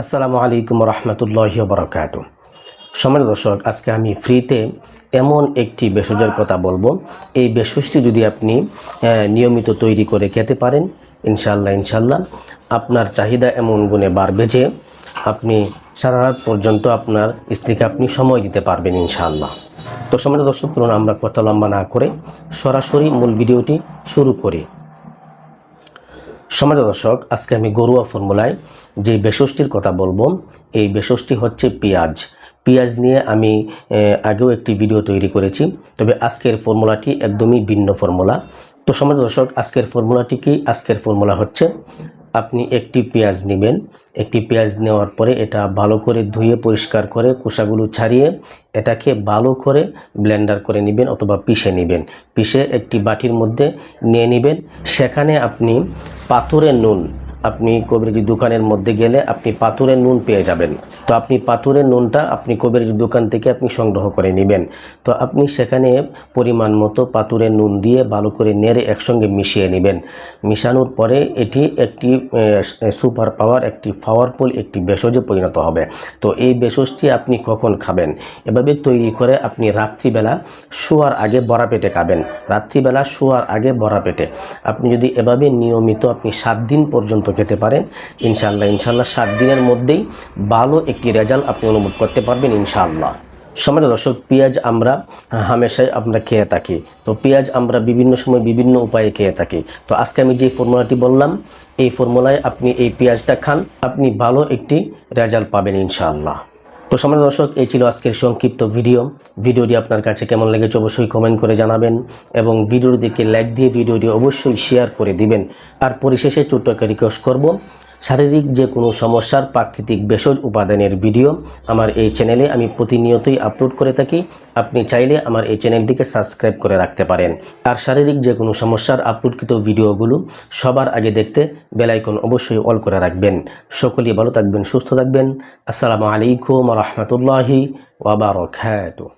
আসসালামু আলাইকুম রহমতুল্লাহি ওয়া বারাকাতুহু। সম্মানিত দর্শক, আজকে আমি ফ্রিতে এমন একটি ভেষজের কথা বলবো। এই ভেষজটি যদি আপনি নিয়মিত তৈরি করে খেতে পারেন, ইনশাল্লাহ আপনার চাহিদা এমন গুণে বাড়বে যে আপনি সারা রাত পর্যন্ত আপনার স্ত্রীকে আপনি সময় দিতে পারবেন ইনশাআল্লাহ। তো সম্মানিত দর্শক, চলুন আমরা কথা লম্বা না করে সরাসরি মূল ভিডিওটি শুরু করি। সম্মানিত দর্শক, আজকে আমি ঘরোয়া ফর্মুলায় যে ভেষজটির কথা বলবো, এই ভেষজটি হচ্ছে পেঁয়াজ নিয়ে আমি আগেও একটি ভিডিও তৈরি করেছি, তবে আজকের ফর্মুলাটি একদমই ভিন্ন ফর্মুলা। তো সম্মানিত দর্শক, আজকের ফর্মুলাটি কি? আজকের ফর্মুলা হচ্ছে আপনি একটি পেঁয়াজ নেবেন। একটি পেঁয়াজ নেওয়ার পরে এটা ভালো করে ধুয়ে পরিষ্কার করে খোসাগুলো ছাড়িয়ে এটাকে ভালো করে ব্লেন্ডার করে নেবেন অথবা পিষে নেবেন। পিষে একটি বাটির মধ্যে নিয়ে নেবেন। সেখানে আপনি পাথরের নুন, আপনি কবিরাজি দোকানের মধ্যে গেলে আপনি পাথরের নুন পেয়ে যাবেন। তো আপনি পাথরের নুনটা আপনি কবিরাজি দোকান থেকে আপনি সংগ্রহ করে নেবেন। তো আপনি সেখানে পরিমাণ মতো পাথরের নুন দিয়ে ভালো করে নেড়ে একসঙ্গে মিশিয়ে নেবেন। মিশানোর পরে এটি একটি সুপার পাওয়ার, একটি পাওয়ারফুল একটি ভেষজে পরিণত হবে। তো এই ভেষজটি আপনি কখন খাবেন? এভাবে তৈরি করে আপনি রাত্রিবেলা শোয়ার আগে ভরা পেটে খাবেন। রাত্রিবেলা শোয়ার আগে ভরা পেটে আপনি যদি এভাবে নিয়মিত আপনি 7 দিন পর্যন্ত খেতে পারেন, ইনশাল্লাহ 7 দিনের মধ্যেই ভালো একটি রেজাল্ট আপনি অনুভব করতে পারবেন ইনশাআল্লাহ। সম্মানিত দর্শক, পেঁয়াজ আমরা হামেশাই আমরা খেয়ে থাকি। তো পেঁয়াজ আমরা বিভিন্ন সময় বিভিন্ন উপায়ে খেয়ে থাকি। তো আজকে আমি যে ফর্মুলাটি বললাম, এই ফর্মুলায় আপনি এই পেঁয়াজটা খান, আপনি ভালো একটি রেজাল্ট পাবেন ইনশাআল্লাহ। তো সম্মানিত দর্শক, এই ছিল আজকের সংক্ষিপ্ত ভিডিওটি আপনার কাছে কেমন লেগেছে অবশ্যই কমেন্ট করে জানাবেন এবং ভিডিওটিকে লাইক দিয়ে ভিডিওটি অবশ্যই শেয়ার করে দিবেন। আর পরিশেষে ছোট্ট একটা রিকোয়েস্ট করব, শারীরিক যে কোনো সমস্যার প্রাকৃতিক ভেষজ উপাদানের ভিডিও আমার এই চ্যানেলে আমি প্রতিনিয়তই আপলোড করে থাকি। আপনি চাইলে আমার এই চ্যানেলটিকে সাবস্ক্রাইব করে রাখতে পারেন। আর শারীরিক যে কোনো সমস্যার আপলোডকৃত ভিডিওগুলো সবার আগে দেখতে বেল আইকন অবশ্যই অল করে রাখবেন। সকলেই ভালো থাকবেন, সুস্থ থাকবেন। আসসালামু আলাইকুম ওয়া রাহমাতুল্লাহি ওয়া বারাকাতুহু।